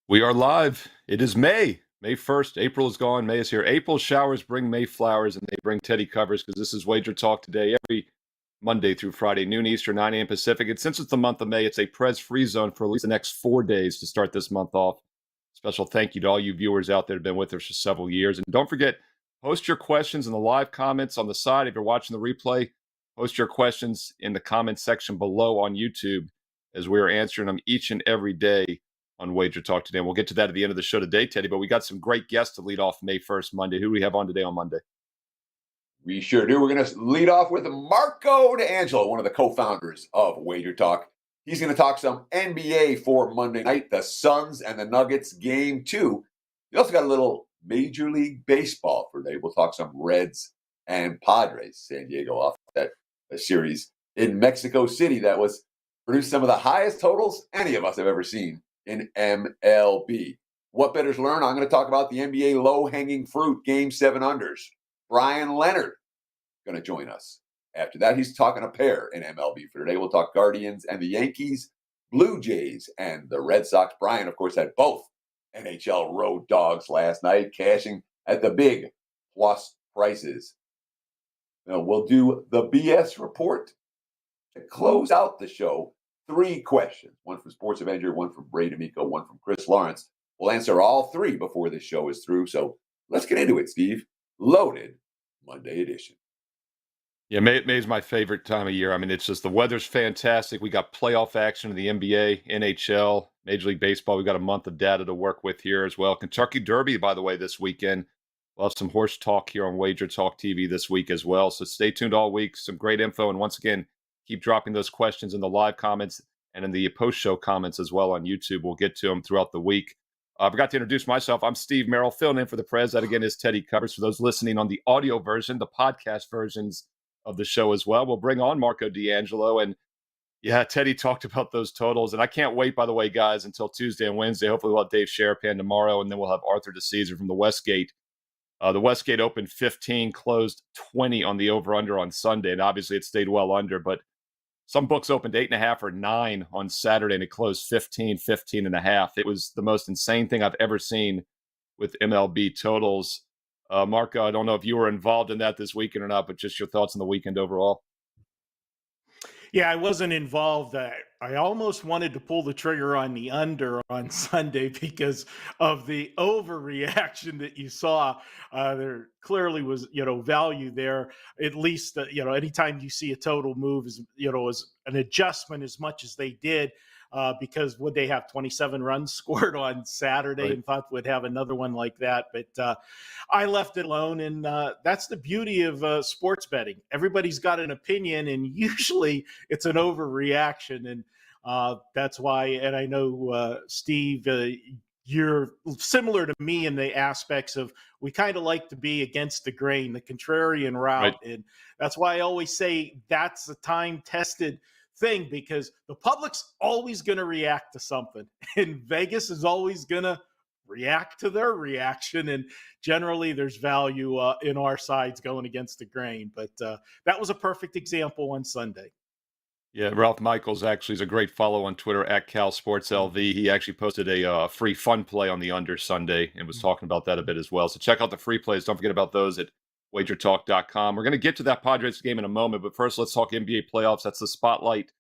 We are live. It is May. May 1st. April is gone. May is here. April showers bring May flowers, and they bring Teddy covers because this is Wager Talk Today every Monday through Friday, noon Eastern, 9 a.m. Pacific. And since it's the month of May, it's a Prez free zone for at least the next 4 days to start this month off. Special thank you to all you viewers out there who have been with us for several years. And don't forget, post your questions in the live comments on the side. If you're watching the replay, post your questions in the comment section below on YouTube as we are answering them each and every day on Wager Talk Today. And we'll get to that at the end of the show today, Teddy. But we got some great guests to lead off May 1st, Monday. Who do we have on today on Monday? We sure do. We're going to lead off with Marco D'Angelo, one of the co-founders of Wager Talk. He's going to talk some NBA for Monday night, the Suns and the Nuggets game 2. We also got a little Major League Baseball for today. We'll talk some Reds and Padres. San Diego off that series in Mexico City that was produced some of the highest totals any of us have ever seen in MLB. What bettors learn? I'm going to talk about the NBA low-hanging fruit, Game 7 unders. Bryan Leonard going to join us. After that, he's talking a pair in MLB for today. We'll talk Guardians and the Yankees, Blue Jays, and the Red Sox. Bryan, of course, had both NHL road dogs last night, cashing at the big plus prices. Now, we'll do the BS report to close out the show. 3 questions, one from Sports Avenger, one from Bray D'Amico, one from Chris Lawrence. We'll answer all 3 before this show is through. So let's get into it, Steve. Loaded Monday edition. Yeah, May is my favorite time of year. I mean, it's just the weather's fantastic. We got playoff action in the NBA, NHL, Major League Baseball. We've got a month of data to work with here as well. Kentucky Derby, by the way, this weekend. We'll have some horse talk here on Wager Talk TV this week as well. So stay tuned all week. Some great info. And once again, keep dropping those questions in the live comments and in the post-show comments as well on YouTube. We'll get to them throughout the week. I forgot to introduce myself. I'm Steve Merrill, filling in for the Prez. That, again, is Teddy Covers. For those listening on the audio version, the podcast versions of the show as well, we'll bring on Marco D'Angelo. And, yeah, Teddy talked about those totals. And I can't wait, by the way, guys, until Tuesday and Wednesday. Hopefully we'll have Dave Sharapan tomorrow, and then we'll have Arthur DeCesar from the Westgate. The Westgate opened 15, closed 20 on the over-under on Sunday. And obviously it stayed well under, but some books opened 8.5 or 9 on Saturday, and it closed 15.5. It was the most insane thing I've ever seen with MLB totals. Marco, I don't know if you were involved in that this weekend or not, but just your thoughts on the weekend overall. Yeah, I wasn't involved. I almost wanted to pull the trigger on the under on Sunday because of the overreaction that you saw. There clearly was, value there. At least, anytime you see a total move is an adjustment as much as they did. Because would they have 27 runs scored on Saturday, right, and thought would have another one like that. But I left it alone. And that's the beauty of sports betting. Everybody's got an opinion, and usually it's an overreaction. And that's why, and I know, Steve, you're similar to me in the aspects of we kind of like to be against the grain, the contrarian route. Right. And that's why I always say that's a time-tested thing, because the public's always going to react to something, and Vegas is always going to react to their reaction, and generally there's value in our sides going against the grain. But that was a perfect example on Sunday. Yeah, Ralph Michaels actually is a great follow on Twitter at CalSportsLV. He actually posted a free fun play on the under Sunday and was talking about that a bit as well. So check out the free plays. Don't forget about those at WagerTalk.com. We're going to get to that Padres game in a moment, but first let's talk NBA playoffs. That's the Spotlight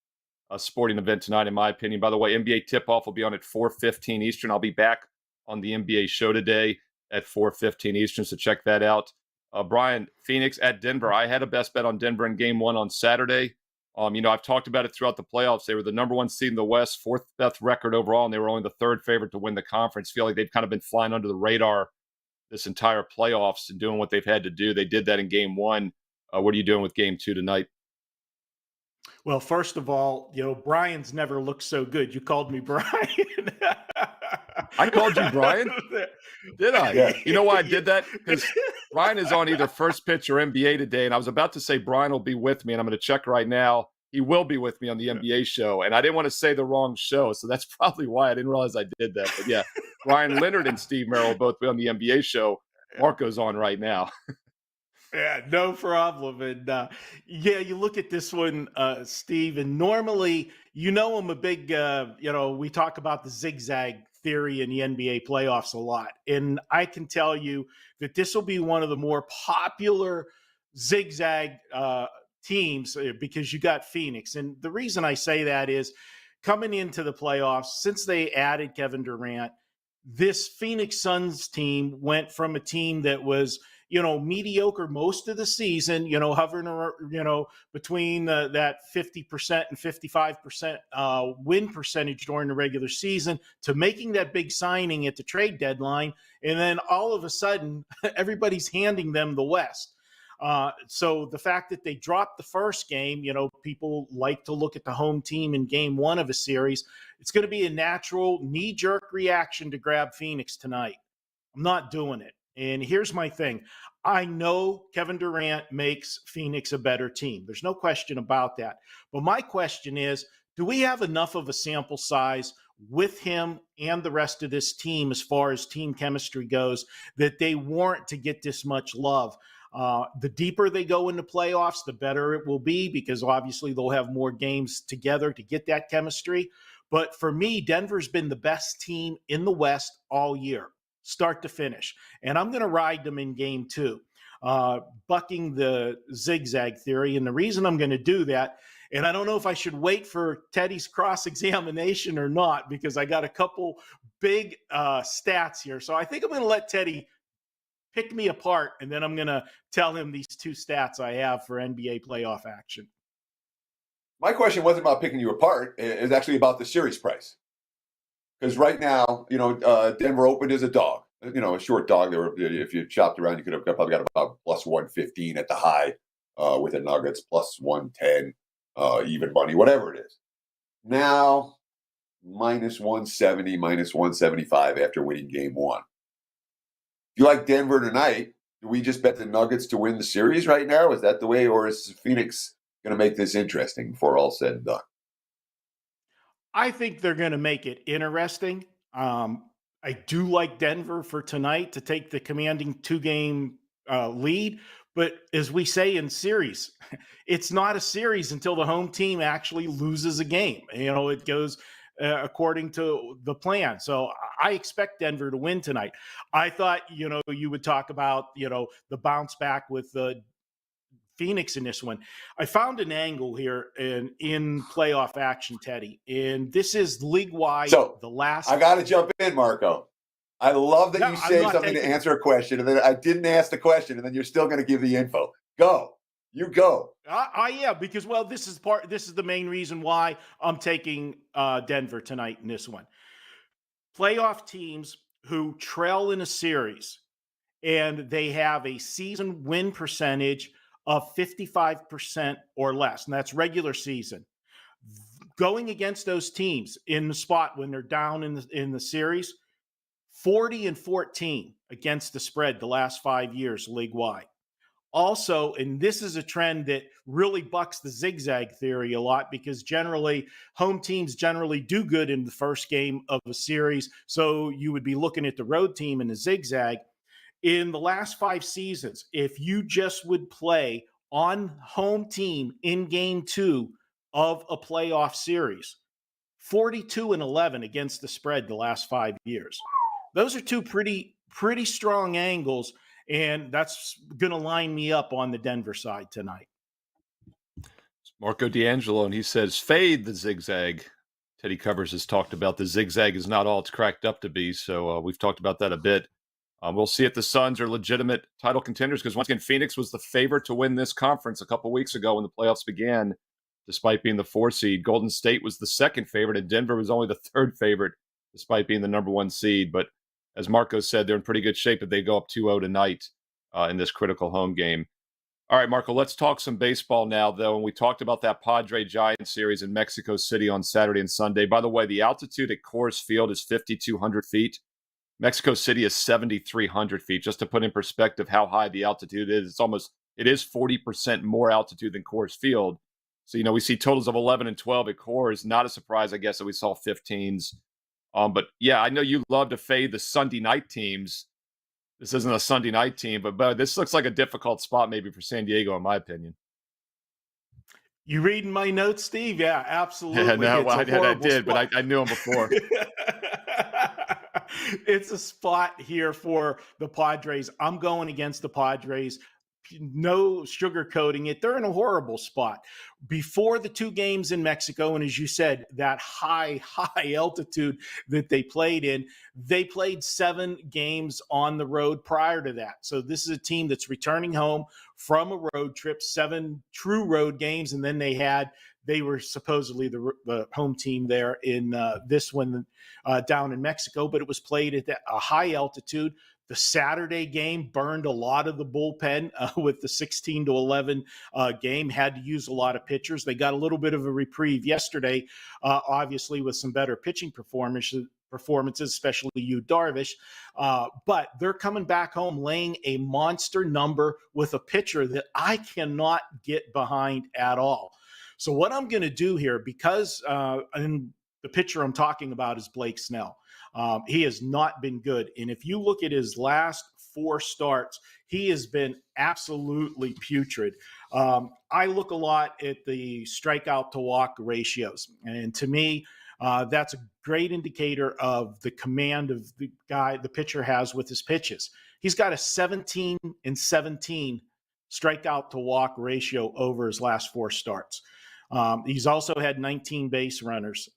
sporting event tonight, in my opinion. By the way, NBA tip-off will be on at 4:15 Eastern. I'll be back on the NBA show today at 4:15 Eastern, so check that out. Brian, Phoenix at Denver. I had a best bet on Denver in Game 1 on Saturday. I've talked about it throughout the playoffs. They were the number 1 seed in the West, 4th best record overall, and they were only the 3rd favorite to win the conference. Feel like they've kind of been flying under the radar this entire playoffs and doing what they've had to do. They did that in Game 1. What are you doing with Game 2 tonight? Well, first of all, Brian's never looked so good. You called me Brian. I called you Brian? Did I? Yeah. You know why I did that? Because Brian is on either First Pitch or NBA today, and I was about to say Brian will be with me, and I'm going to check right now. He will be with me on the NBA show, and I didn't want to say the wrong show, so that's probably why I didn't realize I did that. But yeah, Bryan Leonard and Steve Merrill both be on the NBA show. Marco's on right now. Yeah, no problem. And you look at this one, Steve, and normally, I'm a big, we talk about the zigzag theory in the NBA playoffs a lot. And I can tell you that this will be one of the more popular zigzag teams because you got Phoenix. And the reason I say that is coming into the playoffs, since they added Kevin Durant, this Phoenix Suns team went from a team that was, mediocre most of the season, hovering, between that 50% and 55% win percentage during the regular season to making that big signing at the trade deadline. And then all of a sudden, everybody's handing them the West. So the fact that they dropped the first game, people like to look at the home team in game one of a series. It's going to be a natural knee-jerk reaction to grab Phoenix tonight. I'm not doing it. And here's my thing. I know Kevin Durant makes Phoenix a better team. There's no question about that. But my question is, do we have enough of a sample size with him and the rest of this team as far as team chemistry goes that they warrant to get this much love? The deeper they go into playoffs, the better it will be because obviously they'll have more games together to get that chemistry. But for me, Denver's been the best team in the West all year, start to finish. And I'm going to ride them in game two, bucking the zigzag theory. And the reason I'm going to do that, and I don't know if I should wait for Teddy's cross-examination or not, because I got a couple big stats here. So I think I'm going to let Teddy pick me apart, and then I'm going to tell him these two stats I have for NBA playoff action. My question wasn't about picking you apart. It's actually about the series price. Because right now, Denver opened as a dog, a short dog. If you chopped around, you could have probably got about plus 115 at the high with the Nuggets, plus 110, even money, whatever it is. Now, minus 170, minus 175 after winning game one. If you like Denver tonight, do we just bet the Nuggets to win the series right now? Is that the way, or is Phoenix going to make this interesting before all said and done? I think they're going to make it interesting. I do like Denver for tonight to take the commanding two-game lead. But as we say in series, it's not a series until the home team actually loses a game. It goes according to the plan. So I expect Denver to win tonight. I thought, you would talk about, the bounce back with the Phoenix in this one. I found an angle here in playoff action, Teddy, and this is league-wide. So the last. I got to jump in, Marco. I love that you saved something to answer a question, and then I didn't ask the question, and then you're still going to give the info. Go. You go. Yeah, because this is the main reason why I'm taking Denver tonight in this one. Playoff teams who trail in a series and they have a season win percentage of 55% or less, and that's regular season. Going against those teams in the spot when they're down in the series, 40-14 against the spread the last 5 years league-wide. Also, and this is a trend that really bucks the zigzag theory a lot because home teams generally do good in the first game of a series. So you would be looking at the road team in the zigzag. In the last 5 seasons, if you just would play on home team in game 2 of a playoff series, 42-11 against the spread the last 5 years. Those are two pretty strong angles. And that's going to line me up on the Denver side tonight. Marco D'Angelo, and he says, fade the zigzag. Teddy Covers has talked about the zigzag is not all it's cracked up to be. So we've talked about that a bit. We'll see if the Suns are legitimate title contenders because once again, Phoenix was the favorite to win this conference a couple weeks ago when the playoffs began, despite being the 4 seed. Golden State was the second favorite, and Denver was only the third favorite, despite being the number 1 seed. But as Marco said, they're in pretty good shape if they go up 2-0 tonight in this critical home game. All right, Marco, let's talk some baseball now, though. And we talked about that Padres-Giants series in Mexico City on Saturday and Sunday. By the way, the altitude at Coors Field is 5,200 feet. Mexico City is 7,300 feet. Just to put in perspective how high the altitude is, it is 40% more altitude than Coors Field. So, we see totals of 11 and 12 at Coors. Not a surprise, I guess, that we saw 15s. But yeah, I know you love to fade the Sunday night teams. This isn't a Sunday night team, but this looks like a difficult spot maybe for San Diego, in my opinion. You reading my notes, Steve? Yeah, absolutely. Yeah, no, I did, but I knew him before. It's a spot here for the Padres. I'm going against the Padres. No sugarcoating it. They're in a horrible spot. Before the two games in Mexico, and as you said, that high altitude that they played in, they played 7 games on the road prior to that. So this is a team that's returning home from a road trip, 7 true road games, and then they were supposedly the home team there in this one down in Mexico, but it was played at a high altitude. The Saturday game burned a lot of the bullpen with the 16-11 game, had to use a lot of pitchers. They got a little bit of a reprieve yesterday, obviously with some better pitching performances, especially Yu Darvish. But they're coming back home laying a monster number with a pitcher that I cannot get behind at all. So what I'm going to do here, because and the pitcher I'm talking about is Blake Snell. He has not been good. And if you look at his last 4 starts, he has been absolutely putrid. I look a lot at the strikeout to walk ratios. And to me, that's a great indicator of the command of the pitcher has with his pitches. He's got a 17-17 strikeout to walk ratio over his last 4 starts. He's also had 19 base runners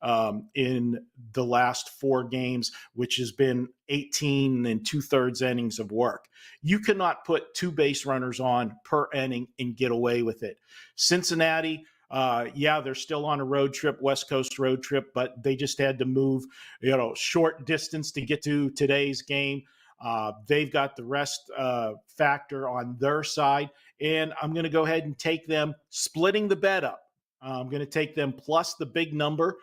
in the last 4 games, which has been 18 and 2/3 innings of work. You cannot put 2 base runners on per inning and get away with it. Cincinnati, they're still on a road trip, West Coast road trip, but they just had to move, short distance to get to today's game. They've got the rest factor on their side, and I'm going to go ahead and take them splitting the bet up. I'm going to take them plus the big number.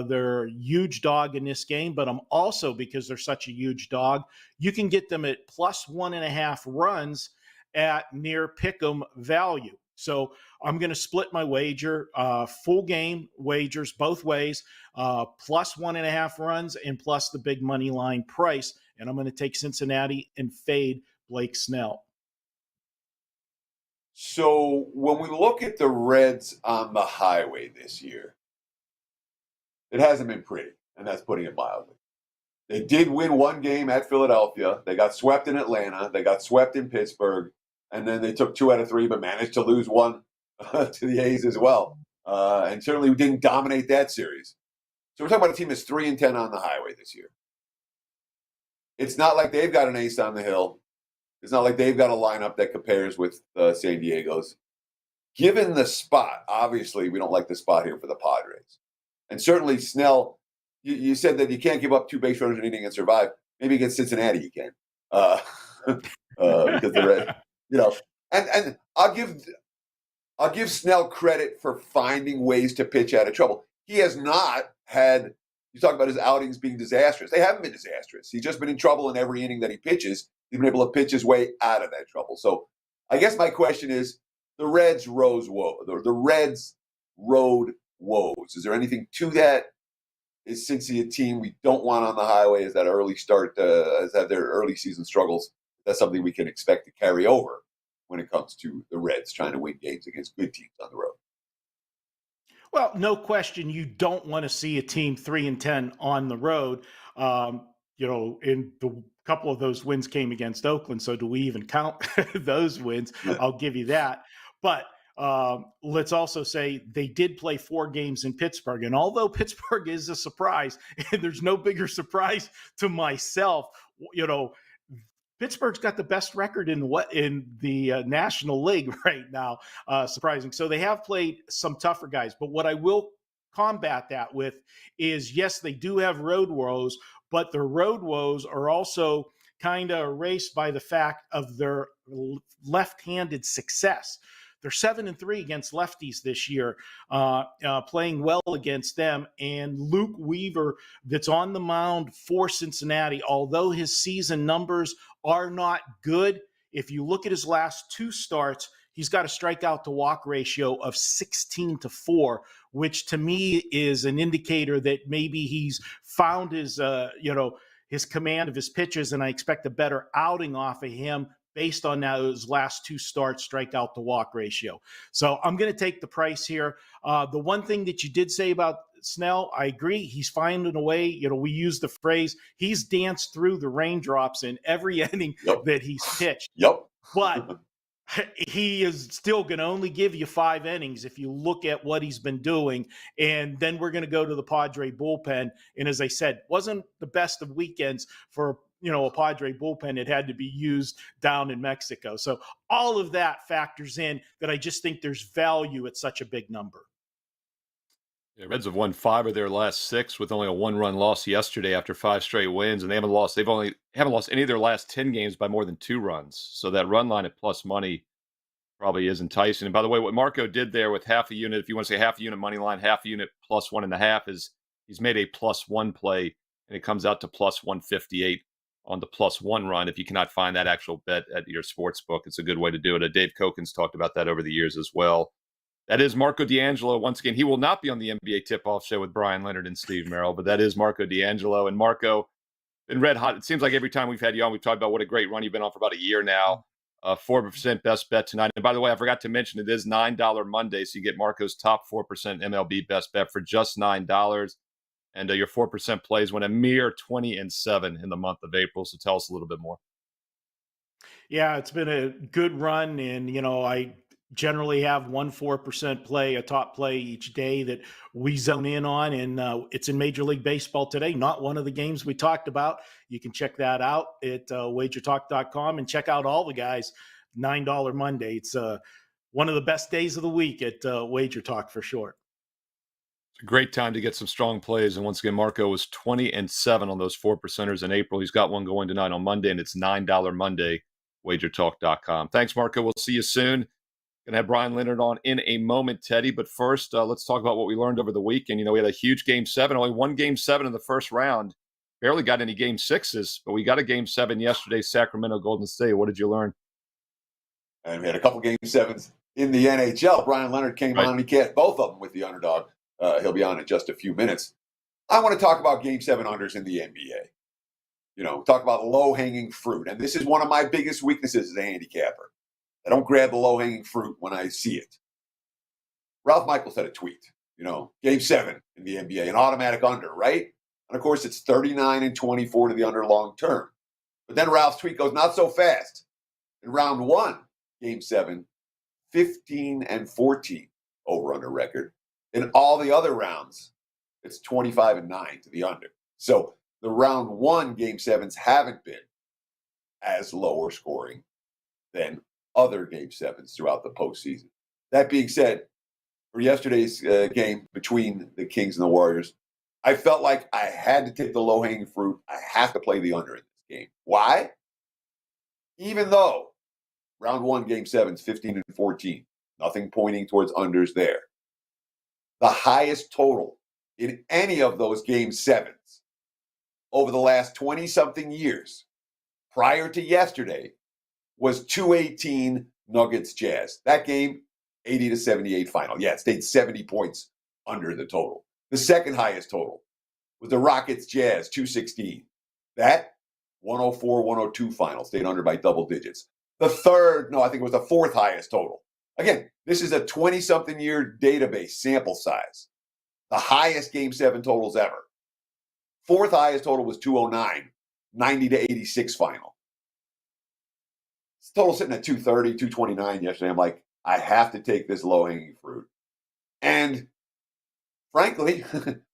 They're a huge dog in this game, but I'm also, because they're such a huge dog, you can get them at plus 1.5 runs at near pick'em value. So I'm going to split my wager, full game wagers both ways, plus 1.5 runs and plus the big money line price. And I'm going to take Cincinnati and fade Blake Snell. So when we look at the Reds on the highway this year, it hasn't been pretty, and that's putting it mildly. They did win 1 game at Philadelphia. They got swept in Atlanta. They got swept in Pittsburgh. And then they took 2 out of 3, but managed to lose 1 to the A's as well. And certainly didn't dominate that series. So we're talking about a team that's 3-10 on the highway this year. It's not like they've got an ace on the hill. It's not like they've got a lineup that compares with San Diego's. Given the spot, obviously we don't like the spot here for the Padres. And certainly Snell, you said that you can't give up 2 base runners in an inning and survive. Maybe against Cincinnati you can. Because the Reds, and I'll give Snell credit for finding ways to pitch out of trouble. He has not had, you talk about his outings being disastrous. They haven't been disastrous. He's just been in trouble in every inning that he pitches. He's been able to pitch his way out of that trouble. So I guess my question is, the Reds road woes. Is there anything to that? Is Cincy a team we don't want on the highway? Is that early start, has had their early season struggles? That's something we can expect to carry over when it comes to the Reds trying to win games against good teams on the road. Well, no question, you don't want to see a team 3-10 on the road. In the couple of those wins came against Oakland, so do we even count those wins? I'll give you that. But let's also say they did play 4 games in Pittsburgh. And although Pittsburgh is a surprise, and there's no bigger surprise to myself, Pittsburgh's got the best record in the National League right now. Surprising. So they have played some tougher guys. But what I will combat that with is, yes, they do have road woes, but their road woes are also kind of erased by the fact of their left-handed success. They're 7-3 against lefties this year, playing well against them. And Luke Weaver, that's on the mound for Cincinnati, although his season numbers are not good, if you look at his last 2 starts, he's got a strikeout to walk ratio of 16-4, which to me is an indicator that maybe he's found his command of his pitches, and I expect a better outing off of him based on those last 2 starts, strikeout to walk ratio. So I'm going to take the price here. The one thing that you did say about Snell, I agree. He's finding a way. You know, we use the phrase, he's danced through the raindrops in every inning that he's pitched. But he is still going to only give you 5 innings if you look at what he's been doing. And then we're going to go to the Padre bullpen. And as I said, wasn't the best of weekends for, you know, a Padre bullpen. It had to be used down in Mexico. So all of that factors in that I just think there's value at such a big number. Yeah, Reds have won 5 of their last 6 with only a 1-run loss yesterday after 5 straight wins, and they've haven't lost any of their last 10 games by more than 2 runs. So that run line at plus money probably is enticing. And by the way, what Marco did there with half a unit, if you want to say half a unit money line, half a unit plus 1.5, is he's made a +1 play, and it comes out to plus 158 on the +1 run. If you cannot find that actual bet at your sports book, it's a good way to do it. Dave Koken's talked about that over the years as well. That is Marco D'Angelo. Once again, he will not be on the NBA tip-off show with Bryan Leonard and Steve Merrill, but that is Marco D'Angelo. And Marco, been red hot. It seems like every time we've had you on, we've talked about what a great run you've been on for about a year now. 4% best bet tonight. And by the way, I forgot to mention it is $9 Monday, so you get Marco's top 4% MLB best bet for just $9. And your 4% plays went a mere 20-7 in the month of April. So tell us a little bit more. Yeah, it's been a good run. And, you know, I generally have 4% play, a top play each day that we zone in on. And it's in Major League Baseball today, not one of the games we talked about. You can check that out at WagerTalk.com and check out all the guys. $9 Monday. It's one of the best days of the week at WagerTalk for sure. It's a great time to get some strong plays. And once again, Marco was 20-7 on those 4%ers in April. He's got one going tonight on Monday, and it's $9 Monday, WagerTalk.com. Thanks, Marco. We'll see you soon. Going to have Bryan Leonard on in a moment, Teddy. But first, let's talk about what we learned over the weekend. You know, we had a huge Game 7, only one Game 7 in the first round. Barely got any Game 6s, but we got a Game 7 yesterday, Sacramento, Golden State. What did you learn? And we had a couple Game 7s in the NHL. Bryan Leonard came on, and he cashed both of them with the underdog. He'll be on in just a few minutes. I want to talk about Game 7 unders in the NBA. You know, talk about low-hanging fruit. And this is one of my biggest weaknesses as a handicapper. I don't grab the low-hanging fruit when I see it. Ralph Michaels had a tweet, you know, Game 7 in the NBA, an automatic under, right? And, of course, it's 39-24 to the under long term. But then Ralph's tweet goes, not so fast. In round 1, Game 7, 15-14 over-under record. In all the other rounds, it's 25-9 to the under. So the round 1 Game 7s haven't been as lower scoring than other Game 7s throughout the postseason. That being said, for yesterday's game between the Kings and the Warriors, I felt like I had to take the low-hanging fruit. I have to play the under in this game. Why? Even though round 1 Game 7's 15-14, nothing pointing towards unders there. The highest total in any of those Game 7s over the last 20-something years prior to yesterday was 218 Nuggets Jazz. That game, 80-78 final. Yeah, it stayed 70 points under the total. The second highest total was the Rockets Jazz, 216. That 104-102 final stayed under by double digits. The third, no, I think it was the fourth highest total. Again, this is a 20-something year database sample size. The highest Game 7 totals ever. Fourth highest total was 209, 90-86 final. Total sitting at 230, 229 yesterday. I'm like, I have to take this low-hanging fruit. And frankly,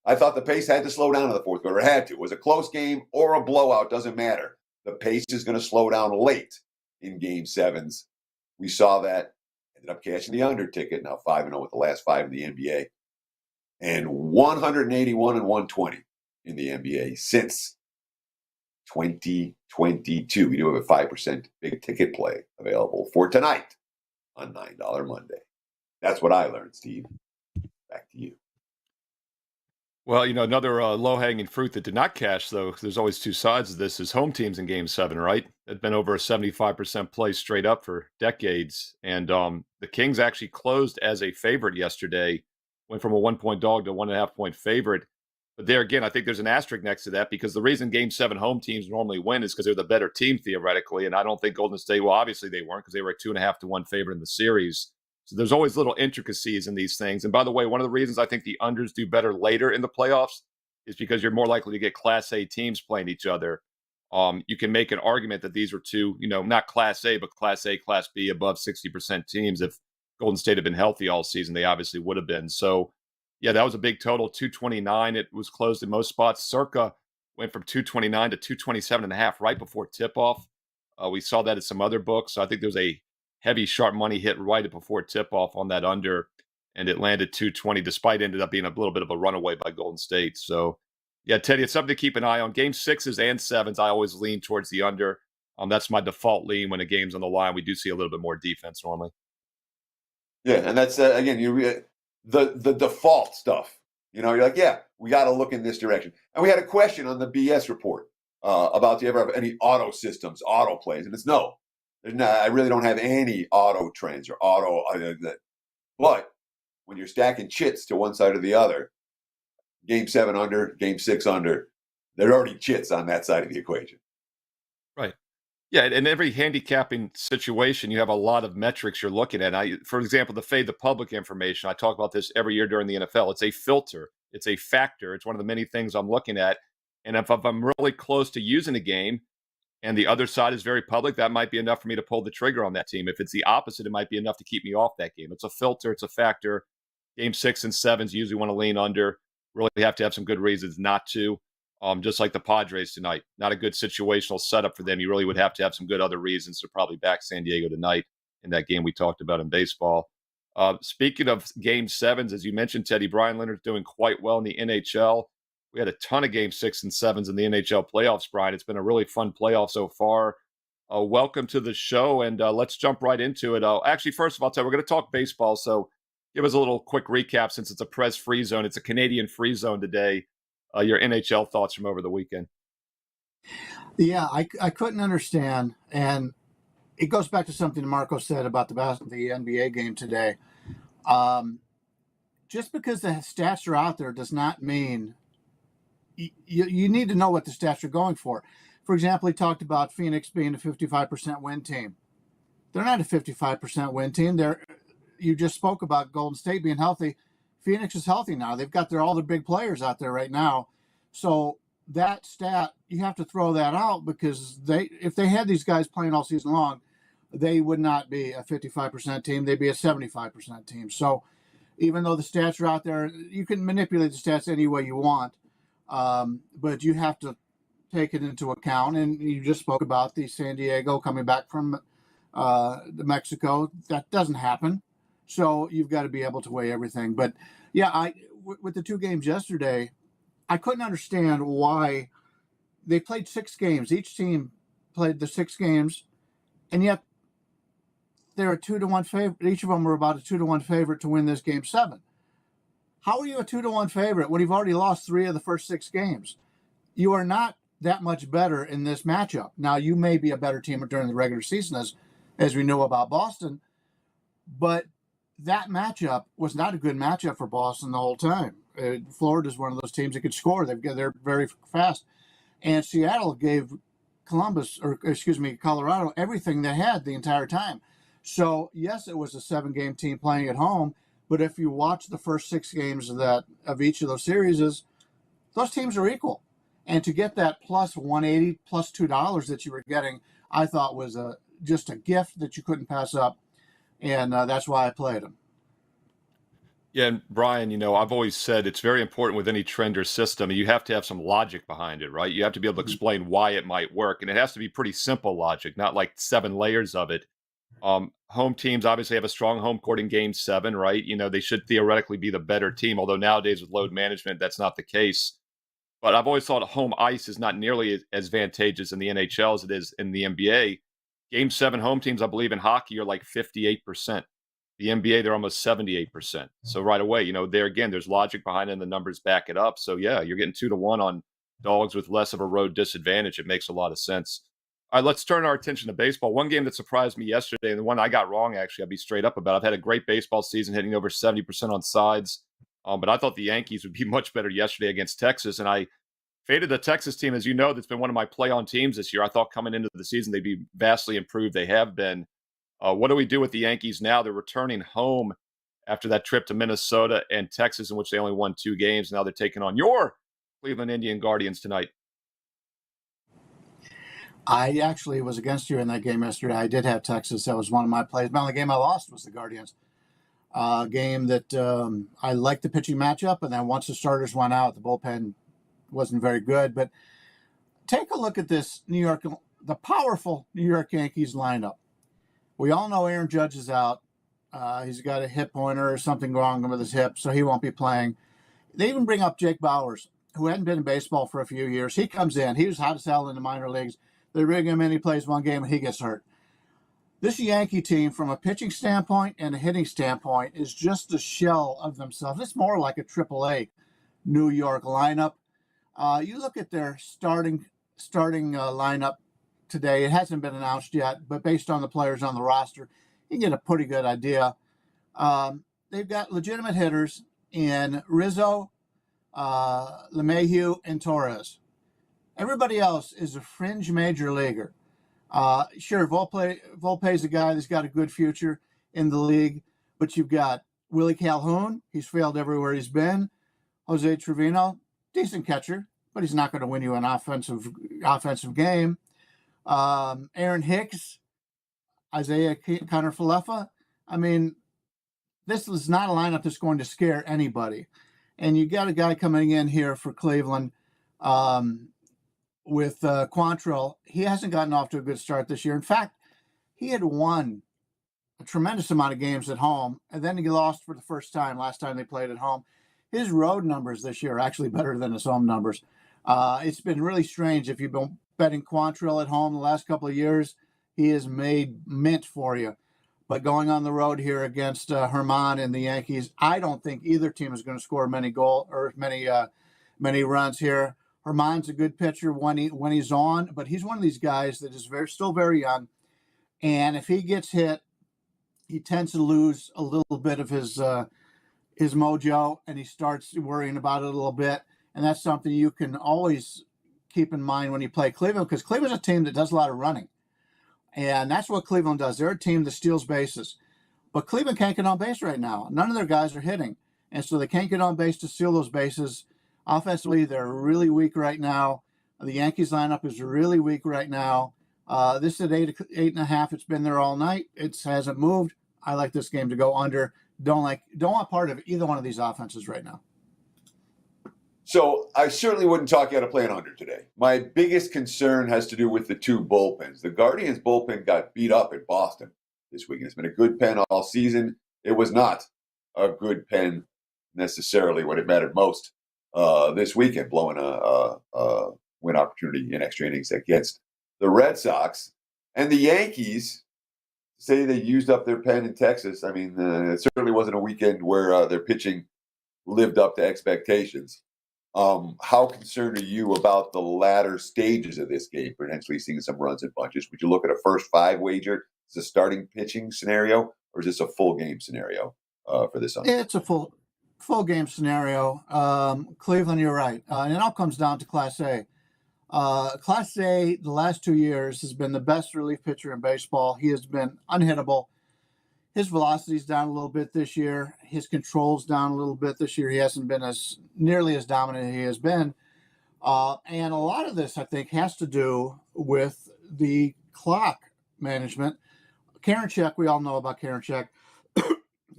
I thought the pace had to slow down in the fourth quarter. It had to. It was a close game or a blowout, doesn't matter. The pace is going to slow down late in Game 7s. We saw that. Ended up cashing the under ticket. Now 5-0 with the last 5 in the NBA. And 181 and 120 in the NBA since 2022. We do have a 5% big ticket play available for tonight on $9 Monday. That's what I learned, Steve. Back to you. Well, you know, another low-hanging fruit that did not cash, though, 'cause there's always two sides of this, is home teams in Game 7, right? They've been over a 75% play straight up for decades. And the Kings actually closed as a favorite yesterday, went from a 1-point dog to a 1.5-point favorite. But there again, I think there's an asterisk next to that, because the reason Game 7 home teams normally win is because they're the better team theoretically. And I don't think Golden State, well, obviously they weren't, because they were a 2.5-1 favorite in the series. So there's always little intricacies in these things. And by the way, one of the reasons I think the unders do better later in the playoffs is because you're more likely to get Class A teams playing each other. You can make an argument that these were two, not Class A, but Class A, Class B, above 60% teams. If Golden State had been healthy all season, they obviously would have been. So, yeah, that was a big total, 229. It was closed in most spots. Circa went from 229 to 227.5 right before tip-off. We saw that at some other books. So I think there was a heavy sharp money hit right before tip-off on that under, and it landed 220, despite ended up being a little bit of a runaway by Golden State. So, yeah, Teddy, it's something to keep an eye on. Game 6s and 7s, I always lean towards the under. That's my default lean when a game's on the line. We do see a little bit more defense normally. Yeah, and that's, again, the default stuff. You're like, yeah, we got to look in this direction. And we had a question on the BS report about do you ever have any auto systems, auto plays? And it's no. I really don't have any auto trends or auto. But when you're stacking chits to one side or the other, game 7 under, game 6 under, there are already chits on that side of the equation. Right. Yeah, in every handicapping situation, you have a lot of metrics you're looking at. For example, the fade the public information, I talk about this every year during the NFL. It's a filter. It's a factor. It's one of the many things I'm looking at. And if I'm really close to using a game, and the other side is very public, that might be enough for me to pull the trigger on that team. If it's the opposite, it might be enough to keep me off that game. It's a filter. It's a factor. Game 6 and 7s, you usually want to lean under. Really have to have some good reasons not to. Just like the Padres tonight. Not a good situational setup for them. You really would have to have some good other reasons to probably back San Diego tonight in that game we talked about in baseball. Speaking of game 7s, as you mentioned, Teddy, Bryan Leonard's doing quite well in the NHL. We had a ton of game 6 and 7s in the NHL playoffs, Brian. It's been a really fun playoff so far. Welcome to the show, and let's jump right into it. Actually, first of all, Ted, we're going to talk baseball, so give us a little quick recap since it's a Prez free zone. It's a Canadian free zone today. Your NHL thoughts from over the weekend. Yeah, I couldn't understand, and it goes back to something Marco said about the NBA game today. Just because the stats are out there does not mean you need to know what the stats are going for. For example, he talked about Phoenix being a 55% win team. They're not a 55% win team. You just spoke about Golden State being healthy. Phoenix is healthy now. They've got all the big players out there right now. So that stat, you have to throw that out because if they had these guys playing all season long, they would not be a 55% team. They'd be a 75% team. So even though the stats are out there, you can manipulate the stats any way you want. But you have to take it into account. And you just spoke about the San Diego coming back from Mexico. That doesn't happen. So you've got to be able to weigh everything. But yeah, with the 2 games yesterday, I couldn't understand why they played 6 games. Each team played the 6 games, and yet they're a 2-1 favorite. Each of them were about a 2-1 favorite to win this game 7. How are you a 2-1 favorite when you've already lost 3 of the first 6 games? You are not that much better in this matchup. Now, you may be a better team during the regular season, as we know about Boston, but that matchup was not a good matchup for Boston the whole time. Florida is one of those teams that could score. They're very fast. And Seattle gave Colorado everything they had the entire time. So, yes, it was a 7-game team playing at home, but if you watch the first 6 games of each of those series, those teams are equal. And to get that plus 180, plus $2 that you were getting, I thought was just a gift that you couldn't pass up. And that's why I played them. Yeah, and Brian, I've always said it's very important with any trend or system. You have to have some logic behind it, right? You have to be able to explain why it might work. And it has to be pretty simple logic, not like 7 layers of it. Home teams obviously have a strong home court in game 7, right? They should theoretically be the better team, although nowadays with load management, that's not the case. But I've always thought home ice is not nearly as advantageous in the NHL as it is in the NBA. Game 7 home teams, I believe, in hockey are like 58%. The NBA, they're almost 78%. So right away, there again, there's logic behind it and the numbers back it up. So yeah, you're getting 2-1 on dogs with less of a road disadvantage. It makes a lot of sense. All right, let's turn our attention to baseball. One game that surprised me yesterday, and the one I got wrong, actually, I'll be straight up about. I've had a great baseball season, hitting over 70% on sides. But I thought the Yankees would be much better yesterday against Texas. And I faded the Texas team, as you know, that's been one of my play-on teams this year. I thought coming into the season they'd be vastly improved. They have been. What do we do with the Yankees now? They're returning home after that trip to Minnesota and Texas, in which they only won 2 games. Now they're taking on your Cleveland Indian Guardians tonight. I actually was against you in that game yesterday. I did have Texas. That was one of my plays. The only game I lost was the Guardians. Game that I liked the pitching matchup, and then once the starters went out, the bullpen wasn't very good. But take a look at this the powerful New York Yankees lineup. We all know Aaron Judge is out. He's got a hip pointer or something wrong with his hip, so he won't be playing. They even bring up Jake Bauers, who hadn't been in baseball for a few years. He comes in. He was hot as hell in the minor leagues. They rig him in. He plays one game, and he gets hurt. This Yankee team, from a pitching standpoint and a hitting standpoint, is just a shell of themselves. It's more like a AAA New York lineup. You look at their starting lineup today. It hasn't been announced yet, but based on the players on the roster, you can get a pretty good idea. They've got legitimate hitters in Rizzo, LeMahieu, and Torres. Everybody else is a fringe major leaguer. Sure, Volpe's a guy that's got a good future in the league, but you've got Willie Calhoun. He's failed everywhere he's been. Jose Trevino, decent catcher, but he's not going to win you an offensive game. Aaron Hicks, Isaiah Kiner-Falefa. I mean, this is not a lineup that's going to scare anybody. And you got a guy coming in here for Cleveland with Quantrill. He hasn't gotten off to a good start this year. In fact, he had won a tremendous amount of games at home, and then he lost for the first time last time they played at home. His road numbers this year are actually better than his home numbers. It's been really strange. If you've been betting Quantrill at home the last couple of years, he has made mint for you. But going on the road here against Herman and the Yankees, I don't think either team is going to score many runs here. Herman's a good pitcher when he's on, but he's one of these guys that is still very young. And if he gets hit, he tends to lose a little bit of his mojo, and he starts worrying about it a little bit. And that's something you can always keep in mind when you play Cleveland, because Cleveland's a team that does a lot of running. And that's what Cleveland does. They're a team that steals bases. But Cleveland can't get on base right now. None of their guys are hitting. And so they can't get on base to steal those bases. Offensively, they're really weak right now. The Yankees lineup is really weak right now. This is at 8.5. It's been there all night. It hasn't moved. I like this game to go under. Don't want part of either one of these offenses right now. So I certainly wouldn't talk you out of playing under today. My biggest concern has to do with the 2 bullpens. The Guardians bullpen got beat up at Boston this weekend. It's been a good pen all season. It was not a good pen necessarily when it mattered most this weekend, blowing a win opportunity in extra innings against the Red Sox. And the Yankees say they used up their pen in Texas. I mean, it certainly wasn't a weekend where their pitching lived up to expectations. How concerned are you about the latter stages of this game, potentially seeing some runs and bunches? Would you look at a first 5 wager as a starting pitching scenario, or is this a full game scenario for this? It's a full game scenario. Cleveland, you're right. And it all comes down to Class A. Class A, the last 2 years, has been the best relief pitcher in baseball. He has been unhittable. His velocity's down a little bit this year. His control's down a little bit this year. He hasn't been nearly as dominant as he has been. And a lot of this, I think, has to do with the clock management. Karinchak, we all know about Karinchak.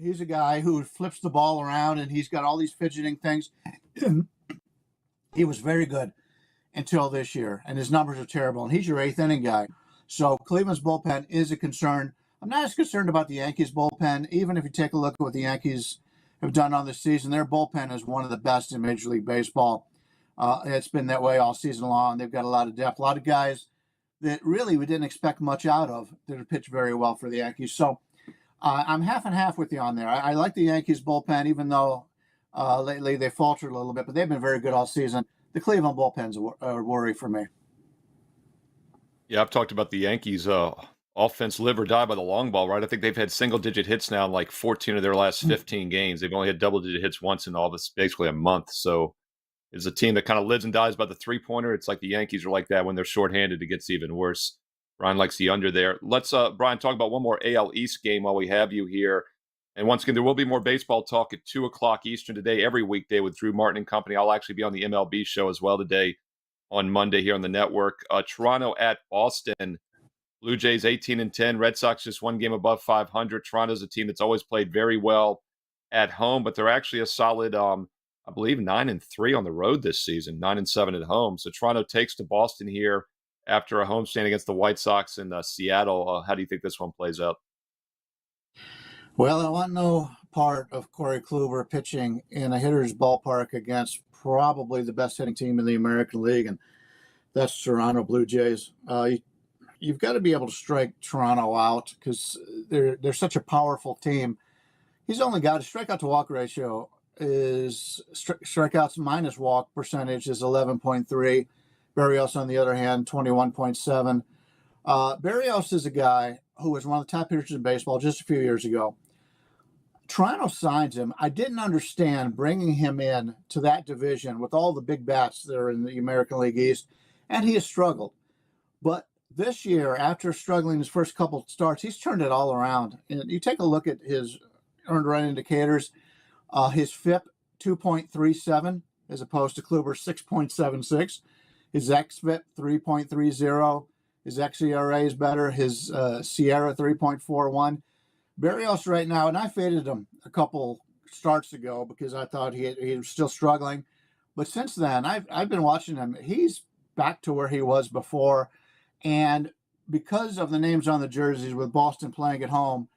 He's a guy who flips the ball around, and he's got all these fidgeting things. He was very good until this year, and his numbers are terrible. And he's your 8th inning guy. So Cleveland's bullpen is a concern. I'm not as concerned about the Yankees bullpen. Even if you take a look at what the Yankees have done on this season, their bullpen is one of the best in Major League Baseball. It's been that way all season long. They've got a lot of depth, a lot of guys that really we didn't expect much out of that have pitched very well for the Yankees. So I'm half and half with you on there. I like the Yankees bullpen, even though lately they faltered a little bit, but they've been very good all season. The Cleveland bullpen's a worry for me. Yeah, I've talked about the Yankees offense live or die by the long ball, right? I think they've had single-digit hits now in like 14 of their last 15 games. They've only had double-digit hits once in all this, basically a month. So it's a team that kind of lives and dies by the three-pointer. It's like the Yankees are like that when they're shorthanded. It gets even worse. Brian likes the under there. Let's, Brian, talk about one more AL East game while we have you here. And once again, there will be more baseball talk at 2 o'clock Eastern today, every weekday with Drew Martin and company. I'll actually be on the MLB show as well today on Monday here on the network. Toronto at Boston. Blue Jays 18-10. Red Sox just one game above 500. Toronto's a team that's always played very well at home, but they're actually a solid, I believe, 9-3 on the road this season, 9-7 at home. So Toronto takes to Boston here after a homestand against the White Sox in Seattle. How do you think this one plays out? Well, I want no part of Corey Kluber pitching in a hitter's ballpark against probably the best hitting team in the American League, and that's Toronto Blue Jays. You've got to be able to strike Toronto out because they're such a powerful team. He's only got a strikeout to walk ratio is strikeouts minus walk percentage is 11.3. Berrios, on the other hand, 21.7. Berrios is a guy who was one of the top pitchers in baseball just a few years ago. Toronto signs him. I didn't understand bringing him in to that division with all the big bats that are in the American League East, and he has struggled. But this year, after struggling his first couple of starts, he's turned it all around. And you take a look at his earned run indicators. His FIP 2.37 as opposed to Kluber's 6.76. His xFIP 3.30. His xERA is better. His Sierra 3.41. Berrios right now, and I faded him a couple starts ago because I thought he was still struggling. But since then, I've been watching him. He's back to where he was before. And because of the names on the jerseys with Boston playing at home,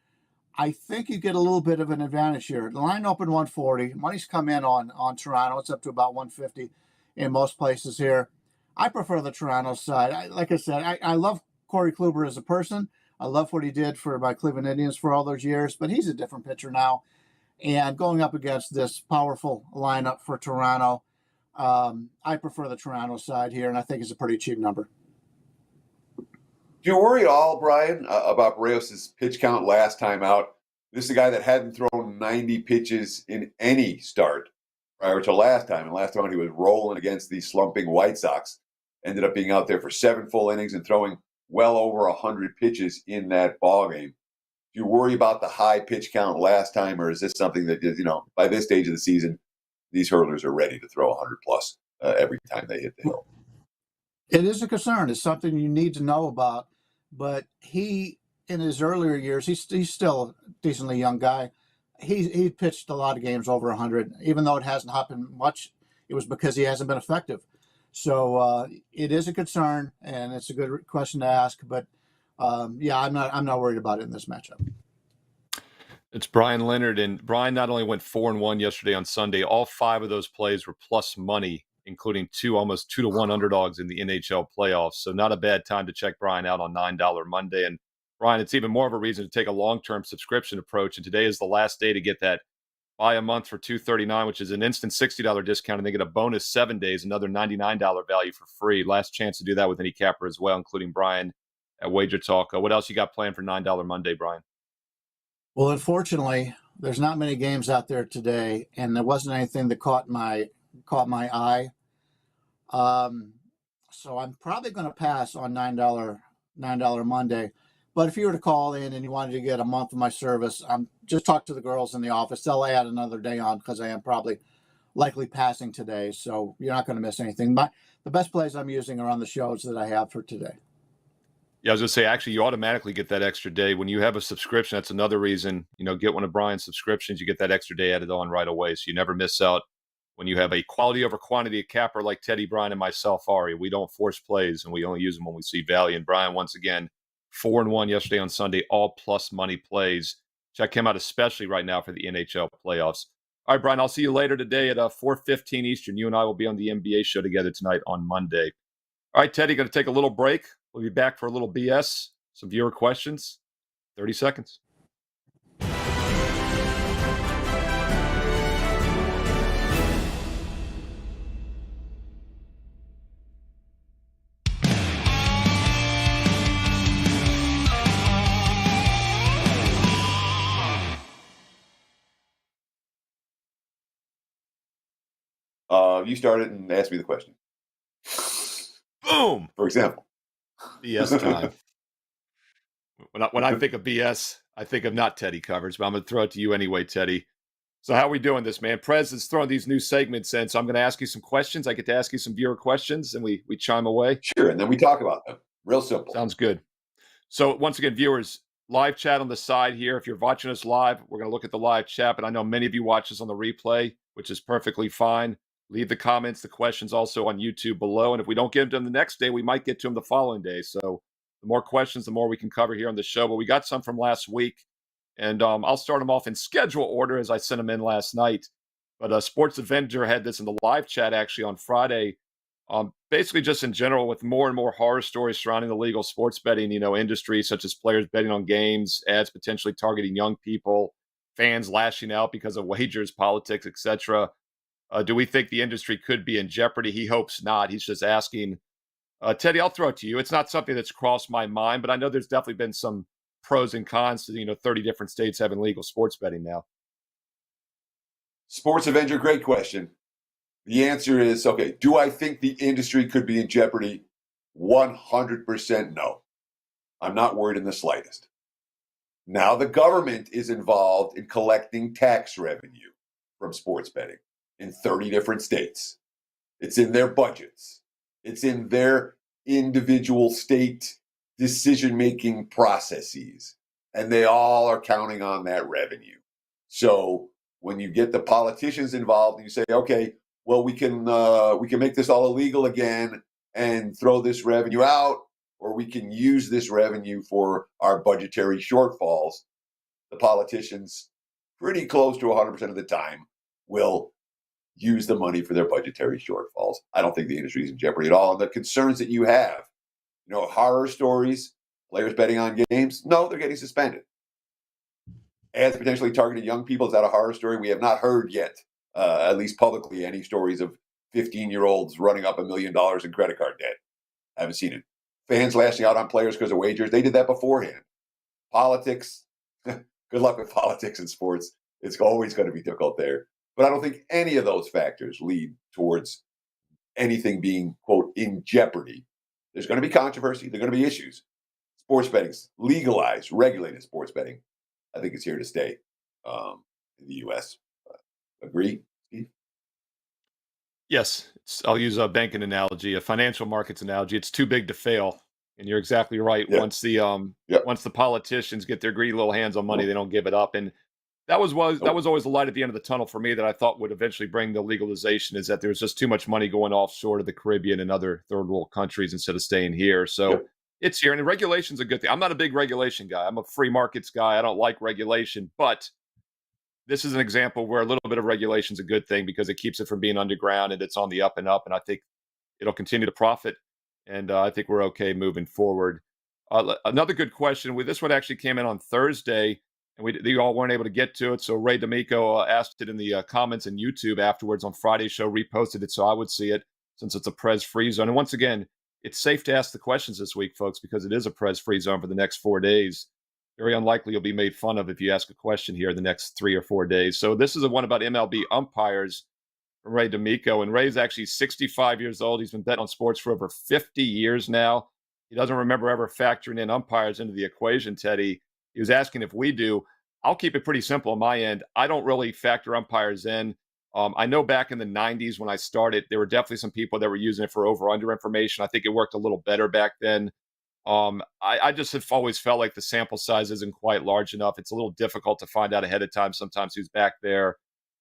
I think you get a little bit of an advantage here. The line opened 140. Money's come in on Toronto. It's up to about 150 in most places here. I prefer the Toronto side. Like I said, I love Corey Kluber as a person. I love what he did for my Cleveland Indians for all those years, but he's a different pitcher now. And going up against this powerful lineup for Toronto, I prefer the Toronto side here, and I think it's a pretty cheap number. Do you worry at all, Brian, about Berrios' pitch count last time out? This is a guy that hadn't thrown 90 pitches in any start prior to last time. And last time he was rolling against the slumping White Sox. Ended up being out there for 7 full innings and throwing well over 100 pitches in that ball game. Do you worry about the high pitch count last time, or is this something that, by this stage of the season, these hurdlers are ready to throw 100 plus every time they hit the hill? It is a concern. It's something you need to know about. But he, in his earlier years, he's still a decently young guy. He pitched a lot of games over 100, even though it hasn't happened much. It was because he hasn't been effective. So it is a concern, and it's a good question to ask. But yeah, I'm not worried about it in this matchup. It's Bryan Leonard, and Brian not only went 4-1 yesterday on Sunday, all 5 of those plays were plus money, including 2 almost 2-1 underdogs in the NHL playoffs. So not a bad time to check Brian out on $9 Monday. And Brian, it's even more of a reason to take a long-term subscription approach. And today is the last day to get that buy a month for $239, which is an instant $60 discount, and they get a bonus 7 days, another $99 value for free. Last chance to do that with any capper as well, including Brian at WagerTalk. What else you got planned for $9 Monday, Brian? Well, unfortunately, there's not many games out there today, and there wasn't anything that caught my eye. So I'm probably going to pass on $9 Monday. But if you were to call in and you wanted to get a month of my service, just talk to the girls in the office. They'll add another day on because I am probably likely passing today. So you're not going to miss anything. The best plays I'm using are on the shows that I have for today. Yeah, I was going to say, actually, you automatically get that extra day. When you have a subscription, that's another reason, get one of Brian's subscriptions. You get that extra day added on right away. So you never miss out when you have a quality over quantity capper like Teddy, Brian, and myself, Ari. We don't force plays, and we only use them when we see value. And Brian, once again, 4-1 yesterday on Sunday, all plus money plays. Check him out, especially right now for the NHL playoffs. All right, Brian, I'll see you later today at 4:15 Eastern. You and I will be on the NBA show together tonight on Monday. All right, Teddy, going to take a little break. We'll be back for a little BS, some viewer questions. 30 seconds. You started and asked me the question. Boom. For example. BS time. When I think of BS, I think of not Teddy covers, but I'm going to throw it to you anyway, Teddy. So how are we doing this, man? Prez is throwing these new segments in, so I'm going to ask you some questions. I get to ask you some viewer questions, and we chime away. Sure, and then we talk about them. Real simple. Sounds good. So once again, viewers, live chat on the side here. If you're watching us live, we're going to look at the live chat, but I know many of you watch us on the replay, which is perfectly fine. Leave the comments, the questions also on YouTube below, and if we don't get them the next day, we might get to them the following day. So the more questions, the more we can cover here on the show. But we got some from last week. And I'll start them off in schedule order as I sent them in last night. But Sports Avenger had this in the live chat actually on Friday. Basically, just in general, with more and more horror stories surrounding the legal sports betting, industry, such as players betting on games, ads potentially targeting young people, fans lashing out because of wagers, politics, etc. Do we think the industry could be in jeopardy? He hopes not. He's just asking. Teddy, I'll throw it to you. It's not something that's crossed my mind, but I know there's definitely been some pros and cons to 30 different states having legal sports betting now. Sports Avenger, great question. The answer is, okay, do I think the industry could be in jeopardy? 100% no. I'm not worried in the slightest. Now the government is involved in collecting tax revenue from sports betting in 30 different states. It's in their budgets. It's in their individual state decision-making processes, and they all are counting on that revenue. So when you get the politicians involved and you say, okay, well, we can make this all illegal again and throw this revenue out, or we can use this revenue for our budgetary shortfalls, the politicians pretty close to 100% of the time will use the money for their budgetary shortfalls. I don't think the industry is in jeopardy at all. And the concerns that you have, horror stories, players betting on games, no, they're getting suspended. Ads potentially targeting young people, is that a horror story? We have not heard yet, at least publicly, any stories of 15-year-olds running up $1 million in credit card debt. I haven't seen it. Fans lashing out on players because of wagers, they did that beforehand. Politics, good luck with politics and sports. It's always going to be difficult there. But I don't think any of those factors lead towards anything being, quote, in jeopardy. There's going to be controversy. There are going to be issues. Sports betting's legalized, regulated sports betting. I think it's here to stay in the U.S. Agree, Steve? Yes. I'll use a banking analogy, a financial markets analogy. It's too big to fail. And you're exactly right. Yeah. Once the politicians get their greedy little hands on money, they don't give it up. And that was always the light at the end of the tunnel for me that I thought would eventually bring the legalization, is that there's just too much money going offshore to the Caribbean and other third world countries instead of staying here. So it's here. And regulation's a good thing. I'm not a big regulation guy. I'm a free markets guy. I don't like regulation. But this is an example where a little bit of regulation is a good thing because it keeps it from being underground and it's on the up and up. And I think it'll continue to profit. And I think we're okay moving forward. Another good question. This one actually came in on Thursday. And you all weren't able to get to it. So Ray D'Amico asked it in the comments in YouTube afterwards on Friday's show, reposted it so I would see it since it's a Prez free zone. And once again, it's safe to ask the questions this week, folks, because it is a Prez free zone for the next 4 days. Very unlikely you'll be made fun of if you ask a question here the next 3 or 4 days. So this is the one about MLB umpires from Ray D'Amico. And Ray's actually 65 years old. He's been betting on sports for over 50 years now. He doesn't remember ever factoring in umpires into the equation, Teddy. He was asking if we do. I'll keep it pretty simple on my end. I don't really factor umpires in. I know back in the 90s when I started, there were definitely some people that were using it for over-under information. I think it worked a little better back then. I just have always felt like the sample size isn't quite large enough. It's a little difficult to find out ahead of time sometimes who's back there.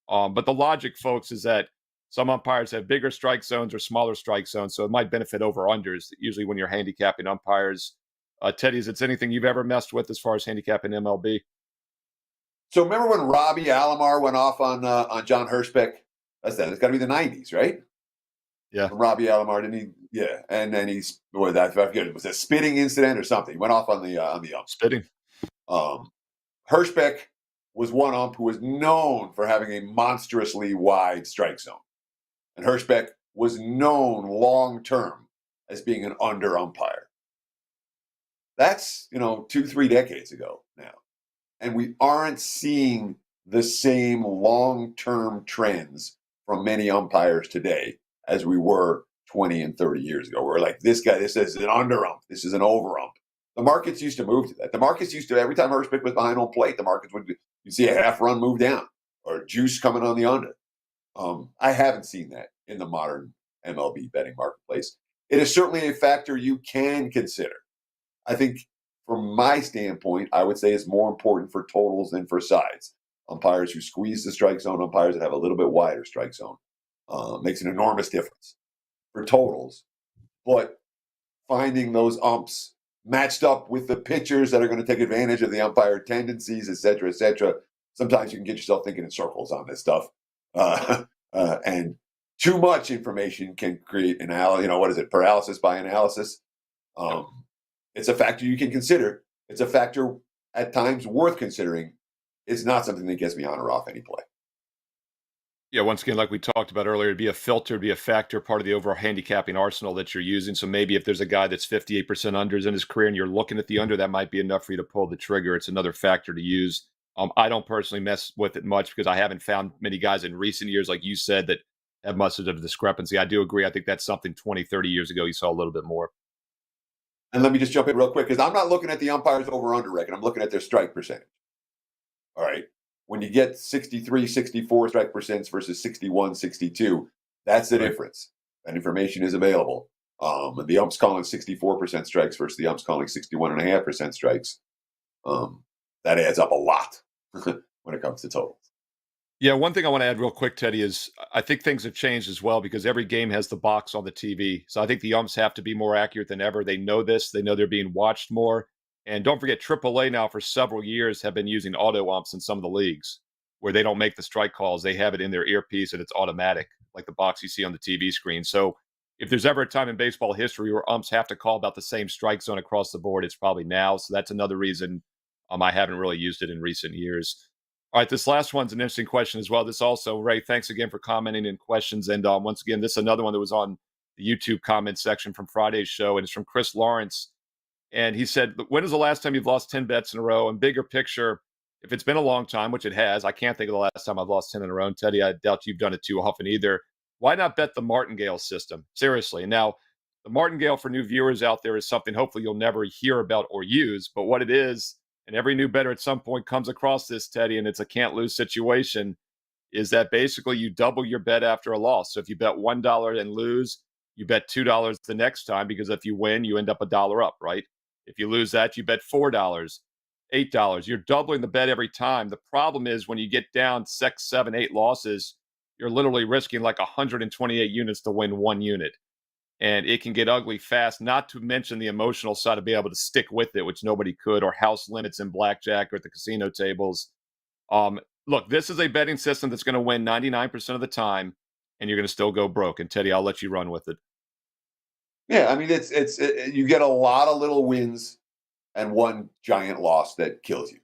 But the logic, folks, is that some umpires have bigger strike zones or smaller strike zones, so it might benefit over-unders, usually when you're handicapping umpires. Teddy, is it anything you've ever messed with as far as handicapping MLB? So remember when Robbie Alomar went off on John Hirschbeck? It's got to be the 90s, right? Yeah. From Robbie Alomar, didn't he? Yeah. And then I forget, it was a spitting incident or something. He went off on the ump. Spitting. Hirschbeck was one ump who was known for having a monstrously wide strike zone. And Hirschbeck was known long-term as being an under umpire. That's, 2-3 decades ago now. And we aren't seeing the same long-term trends from many umpires today as we were 20 and 30 years ago. We're like, this is an under ump. This is an over ump. The markets used to move to that. The markets used to, every time Hurst was behind home plate, the markets would, you'd see a half run move down or juice coming on the under. I haven't seen that in the modern MLB betting marketplace. It is certainly a factor you can consider. I think from my standpoint, I would say it's more important for totals than for sides. Umpires who squeeze the strike zone, umpires that have a little bit wider strike zone, makes an enormous difference for totals. But finding those umps matched up with the pitchers that are going to take advantage of the umpire tendencies, et cetera, sometimes you can get yourself thinking in circles on this stuff. And too much information can create paralysis by analysis. It's a factor you can consider. It's a factor at times worth considering. It's not something that gets me on or off any play. Yeah, once again, like we talked about earlier, it'd be a filter, it'd be a factor, part of the overall handicapping arsenal that you're using. So maybe if there's a guy that's 58% unders in his career and you're looking at the under, that might be enough for you to pull the trigger. It's another factor to use. I don't personally mess with it much because I haven't found many guys in recent years, like you said, that have much of a discrepancy. I do agree. I think that's something 20, 30 years ago you saw a little bit more. And let me just jump in real quick because I'm not looking at the umpires over-under record. I'm looking at their strike percentage. All right. When you get 63, 64 strike percents versus 61, 62, that's the difference. That information is available. The umps calling 64% strikes versus the umps calling 61.5% strikes. That adds up a lot when it comes to totals. Yeah, one thing I want to add real quick, Teddy, is I think things have changed as well because every game has the box on the TV. So I think the umps have to be more accurate than ever. They know this. They know they're being watched more. And don't forget, AAA now for several years have been using auto umps in some of the leagues where they don't make the strike calls. They have it in their earpiece and it's automatic, like the box you see on the TV screen. So if there's ever a time in baseball history where umps have to call about the same strike zone across the board, it's probably now. So that's another reason I haven't really used it in recent years. All right, this last one's an interesting question as well. This also, Ray, thanks again for commenting in questions. And once again, this is another one that was on the YouTube comment section from Friday's show, and it's from Chris Lawrence. And he said, when is the last time you've lost 10 bets in a row? And bigger picture, if it's been a long time, which it has, I can't think of the last time I've lost 10 in a row. And Teddy, I doubt you've done it too often either. Why not bet the Martingale system? Seriously. Now, the Martingale for new viewers out there is something hopefully you'll never hear about or use. But what it is, and every new bettor at some point comes across this, Teddy, and it's a can't-lose situation, is that basically you double your bet after a loss. So if you bet $1 and lose, you bet $2 the next time because if you win, you end up $1 up, right? If you lose that, you bet $4, $8. You're doubling the bet every time. The problem is when you get down 6, 7, 8 losses, you're literally risking like 128 units to win 1 unit. And it can get ugly fast, not to mention the emotional side of being able to stick with it, which nobody could, or house limits in blackjack or at the casino tables. Look, this is a betting system that's going to win 99% of the time, and you're going to still go broke. And Teddy, I'll let you run with it. Yeah, I mean, you get a lot of little wins and one giant loss that kills you.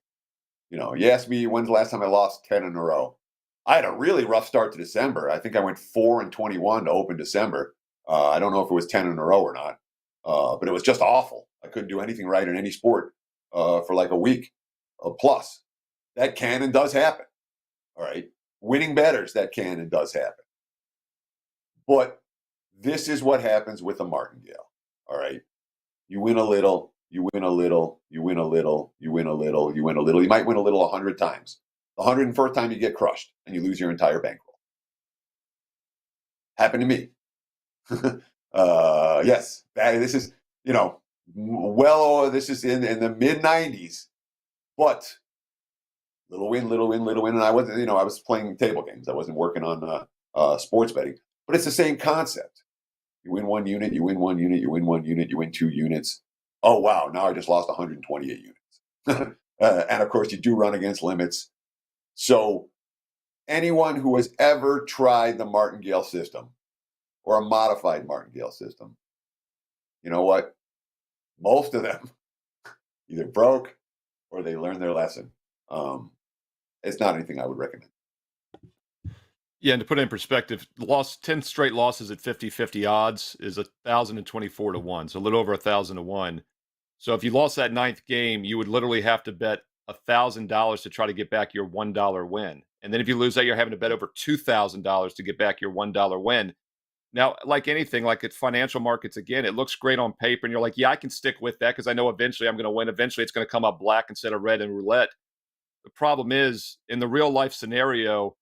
You asked me when's the last time I lost 10 in a row. I had a really rough start to December. I think I went 4-21 to open December. I don't know if it was 10 in a row or not, but it was just awful. I couldn't do anything right in any sport for like a week plus. That can and does happen. All right. Winning bettors, that can and does happen. But this is what happens with a Martingale. All right. You win a little, you win a little, you win a little, you win a little, you win a little. You might win a little 100 times. The 101st time you get crushed and you lose your entire bankroll. Happened to me. Yes, this is, this is in the mid 90s, but little win. And I wasn't, I was playing table games. I wasn't working on sports betting, but it's the same concept. You win 1 unit, you win 1 unit, you win 1 unit, you win 2 units. Oh, wow. Now I just lost 128 units. And of course you do run against limits. So anyone who has ever tried the Martingale system or a modified Martingale system, you know what? Most of them either broke or they learned their lesson. It's not anything I would recommend. Yeah, and to put it in perspective, 10 straight losses at 50-50 odds is 1,024 to 1, so a little over 1,000 to 1. So if you lost that 9th game, you would literally have to bet $1,000 to try to get back your $1 win. And then if you lose that, you're having to bet over $2,000 to get back your $1 win. Now, like anything, like it's financial markets again, it looks great on paper, and you're like, yeah, I can stick with that because I know eventually I'm going to win. Eventually, it's going to come up black instead of red in roulette. The problem is, in the real life scenario,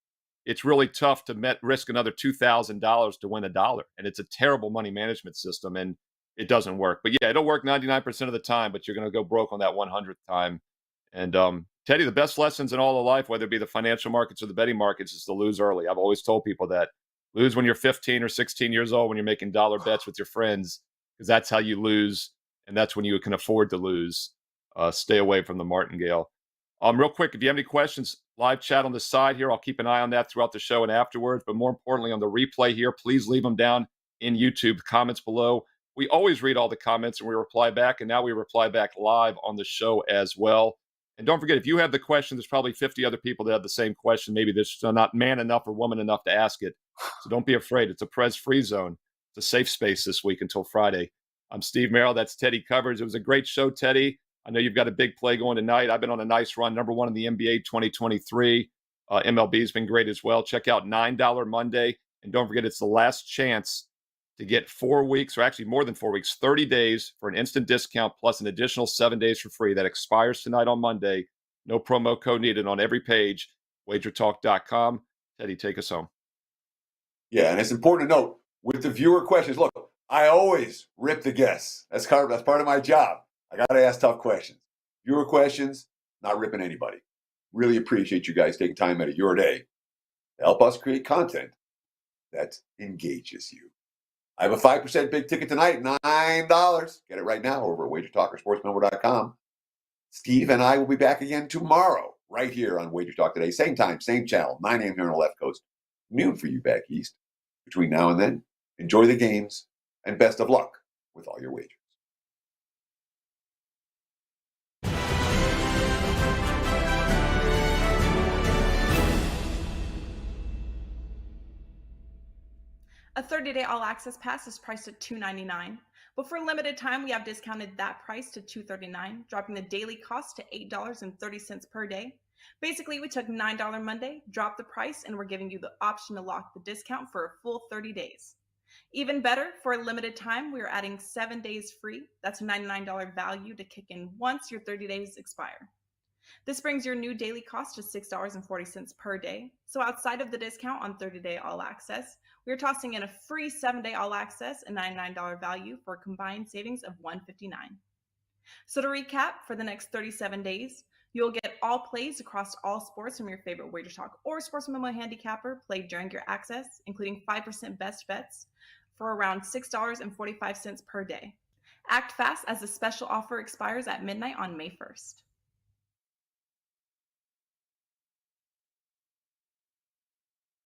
it's really tough to risk another $2,000 to win $1, and it's a terrible money management system, and it doesn't work. But yeah, it'll work 99% of the time, but you're going to go broke on that 100th time. And Teddy, the best lessons in all of life, whether it be the financial markets or the betting markets, is to lose early. I've always told people that. Lose when you're 15 or 16 years old when you're making dollar bets with your friends, because that's how you lose, and that's when you can afford to lose. Stay away from the Martingale. Real quick, if you have any questions, live chat on the side here. I'll keep an eye on that throughout the show and afterwards. But more importantly, on the replay here, please leave them down in YouTube, comments below. We always read all the comments and we reply back, and now we reply back live on the show as well. And don't forget, if you have the question, there's probably 50 other people that have the same question. Maybe there's not man enough or woman enough to ask it. So don't be afraid. It's a Prez free zone. It's a safe space this week until Friday. I'm Steve Merrill. That's Teddy Covers. It was a great show, Teddy. I know you've got a big play going tonight. I've been on a nice run, number one in the NBA 2023. MLB has been great as well. Check out $9 Monday. And don't forget, it's the last chance to get 4 weeks, or actually more than 4 weeks, 30 days for an instant discount plus an additional 7 days for free. That expires tonight on Monday. No promo code needed on every page. WagerTalk.com. Teddy, take us home. Yeah, and it's important to note with the viewer questions, look, I always rip the guests. That's part of my job. I got to ask tough questions. Viewer questions, not ripping anybody. Really appreciate you guys taking time out of your day to help us create content that engages you. I have a 5% big ticket tonight, $9. Get it right now over at WagerTalkerSportsMember.com. Steve and I will be back again tomorrow, right here on Wager Talk Today. Same time, same channel, 9 a.m. here on the left coast. Noon for you back east. Between now and then, enjoy the games and best of luck with all your wagers. A 30-day all-access pass is priced at $2.99, but for a limited time, we have discounted that price to $2.39, dropping the daily cost to $8.30 per day. Basically, we took $9 Monday, dropped the price, and we're giving you the option to lock the discount for a full 30 days. Even better, for a limited time, we are adding 7 days free. That's a $99 value to kick in once your 30 days expire. This brings your new daily cost to $6.40 per day. So outside of the discount on 30-day all access, we are tossing in a free 7-day all access and $99 value for a combined savings of $159. So to recap, for the next 37 days, you'll get all plays across all sports from your favorite Wager Talk or Sports Memo handicapper played during your access, including 5% best bets for around $6.45 per day. Act fast as the special offer expires at midnight on May 1st.